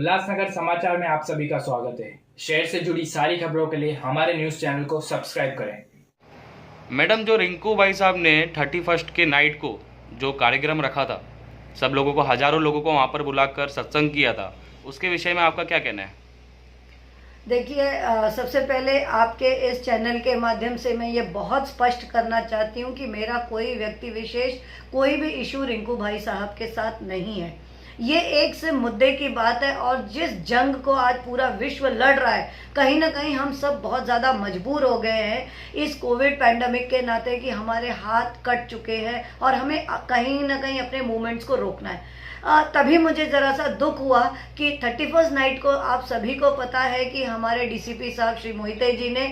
उल्लासनगर समाचार में आप सभी का स्वागत है। शहर से जुड़ी सारी खबरों के लिए हमारे न्यूज़ चैनल को सब्सक्राइब करें। मैडम, जो रिंकू भाई साहब ने 31st के नाइट को जो कार्यक्रम रखा था, सब लोगों को, हजारों लोगों को वहाँ पर बुलाकर सत्संग किया था, उसके विषय में आपका क्या कहना है? देखिए, सबसे पहले आपके इस चैनल के माध्यम से मैं ये बहुत स्पष्ट करना चाहती हूँ कि मेरा कोई व्यक्ति विशेष, कोई भी इशू रिंकू भाई साहब के साथ नहीं है। ये एक से मुद्दे की बात है और जिस जंग को आज पूरा विश्व लड़ रहा है, कहीं ना कहीं हम सब बहुत ज़्यादा मजबूर हो गए हैं इस कोविड पैंडमिक के नाते कि हमारे हाथ कट चुके हैं और हमें कहीं ना कहीं अपने मूवमेंट्स को रोकना है। तभी मुझे ज़रा सा दुख हुआ कि 31st नाइट को आप सभी को पता है कि हमारे डीसीपी साहब श्री मोहिते जी ने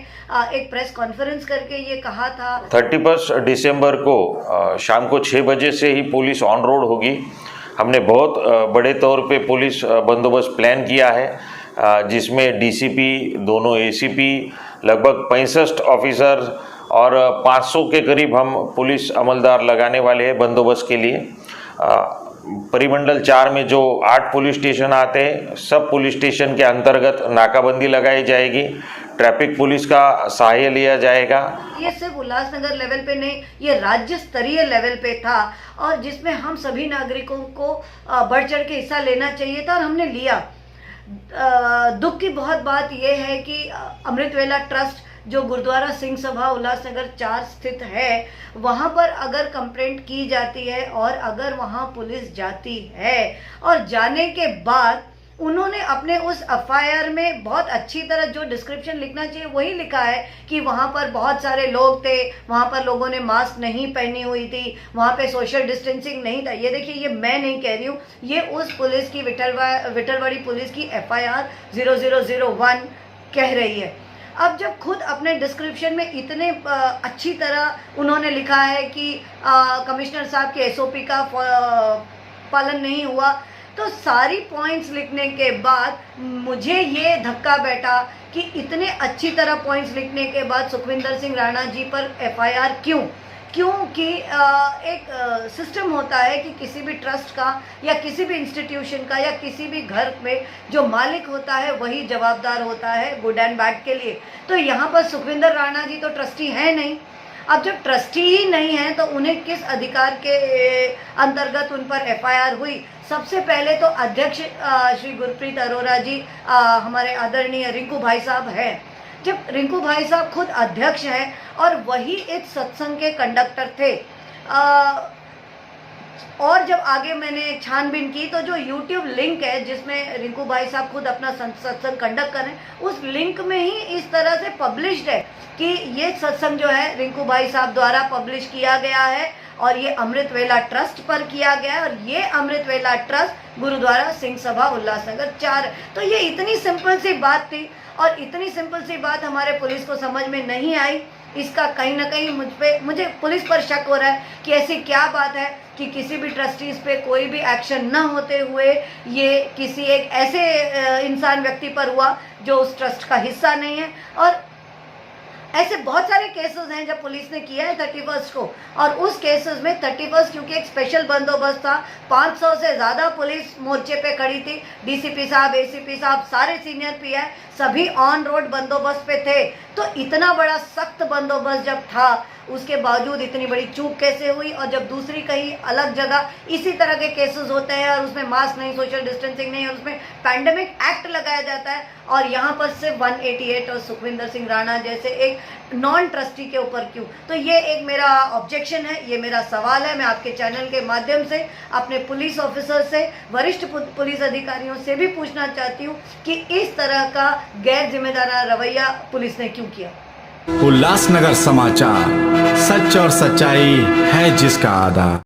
एक प्रेस कॉन्फ्रेंस करके ये कहा था 31 दिसंबर को शाम को 6 बजे से ही पुलिस ऑन रोड होगी। हमने बहुत बड़े तौर पे पुलिस बंदोबस्त प्लान किया है, जिसमें डीसीपी, दोनों एसीपी, लगभग 65 ऑफिसर और 500 के करीब हम पुलिस अमलदार लगाने वाले हैं बंदोबस्त के लिए। परिमंडल 4 में जो 8 पुलिस स्टेशन आते हैं, सब पुलिस स्टेशन के अंतर्गत नाकाबंदी लगाई जाएगी, ट्रैफिक पुलिस का सहायता लिया जाएगा। ये सिर्फ उल्लासनगर लेवल पे नहीं, ये राज्य स्तरीय लेवल पे था और जिसमें हम सभी नागरिकों को बढ़ चढ़ के हिस्सा लेना चाहिए था और हमने लिया। दुख की बहुत बात यह है कि अमृतवेला ट्रस्ट जो गुरुद्वारा सिंह सभा उल्लासनगर 4 स्थित है, वहाँ पर अगर कंप्लेंट की जाती है और अगर वहाँ पुलिस जाती है और जाने के बाद उन्होंने अपने उस एफआईआर में बहुत अच्छी तरह जो डिस्क्रिप्शन लिखना चाहिए वही लिखा है कि वहाँ पर बहुत सारे लोग थे, वहाँ पर लोगों ने मास्क नहीं पहनी हुई थी, वहाँ पे सोशल डिस्टेंसिंग नहीं था। ये देखिए, ये मैं नहीं कह रही हूँ, ये उस पुलिस की विठलवाड़ी पुलिस की एफआईआर 0001 कह रही है। अब जब खुद अपने डिस्क्रिप्शन में इतने अच्छी तरह उन्होंने लिखा है कि कमिश्नर साहब के एसओपी का पालन नहीं हुआ, तो सारी पॉइंट्स लिखने के बाद मुझे ये धक्का बैठा कि इतने अच्छी तरह पॉइंट्स लिखने के बाद सुखविंदर सिंह राणा जी पर एफआईआर क्योंकि एक सिस्टम होता है कि किसी भी ट्रस्ट का या किसी भी इंस्टीट्यूशन का या किसी भी घर में जो मालिक होता है वही जवाबदार होता है गुड एंड बैड के लिए। तो यहाँ पर सुखविंदर राणा जी तो ट्रस्टी है नहीं। अब जब ट्रस्टी ही नहीं है तो उन्हें किस अधिकार के अंतर्गत उन पर एफआईआर हुई? सबसे पहले तो अध्यक्ष श्री गुरप्रीत अरोरा जी, हमारे आदरणीय रिंकू भाई साहब हैं। जब रिंकू भाई साहब खुद अध्यक्ष हैं और वही इस सत्संग के कंडक्टर थे, और जब आगे मैंने छानबीन की तो जो YouTube लिंक है जिसमें रिंकू भाई साहब खुद अपना सत्संग कंडक्ट कर रहे हैं, उस लिंक में ही इस तरह से पब्लिश्ड है कि ये सत्संग जो है रिंकू भाई साहब द्वारा पब्लिश किया गया है और ये अमृतवेला ट्रस्ट पर किया गया है और ये अमृतवेला ट्रस्ट गुरुद्वारा सिंह सभा उल्लासनगर 4। तो ये इतनी सिंपल सी बात थी और इतनी सिंपल सी बात हमारे पुलिस को समझ में नहीं आई। इसका कहीं ना कहीं मुझे पुलिस पर शक हो रहा है कि ऐसी क्या बात है कि किसी भी ट्रस्टीज पे कोई भी एक्शन न होते हुए ये किसी एक ऐसे इंसान व्यक्ति पर हुआ जो उस ट्रस्ट का हिस्सा नहीं है। और ऐसे बहुत सारे केसेस हैं जब पुलिस ने किया है 31 को, और उस केसेस में 31 क्योंकि एक स्पेशल बंदोबस्त था, 500 से ज़्यादा पुलिस मोर्चे पे खड़ी थी, डीसीपी साहब, एसीपी साहब, सारे सीनियर पीआई सभी ऑन रोड बंदोबस्त पे थे। तो इतना बड़ा सख्त बंदोबस्त जब था, उसके बावजूद इतनी बड़ी चूक कैसे हुई? और जब दूसरी कहीं अलग जगह इसी तरह के केसेस होते हैं और उसमें मास्क नहीं, सोशल डिस्टेंसिंग नहीं, और उसमें पैंडेमिक एक्ट लगाया जाता है और यहाँ पर सिर्फ 188 और सुखविंदर सिंह राणा जैसे एक नॉन ट्रस्टी के ऊपर क्यों? तो ये एक मेरा ऑब्जेक्शन है, ये मेरा सवाल है। मैं आपके चैनल के माध्यम से अपने पुलिस ऑफिसर से, वरिष्ठ पुलिस अधिकारियों से भी पूछना चाहती हूँ कि इस तरह का गैर जिम्मेदाराना रवैया पुलिस ने क्यों किया। उल्लासनगर समाचार, सच और सच्चाई है जिसका आधा।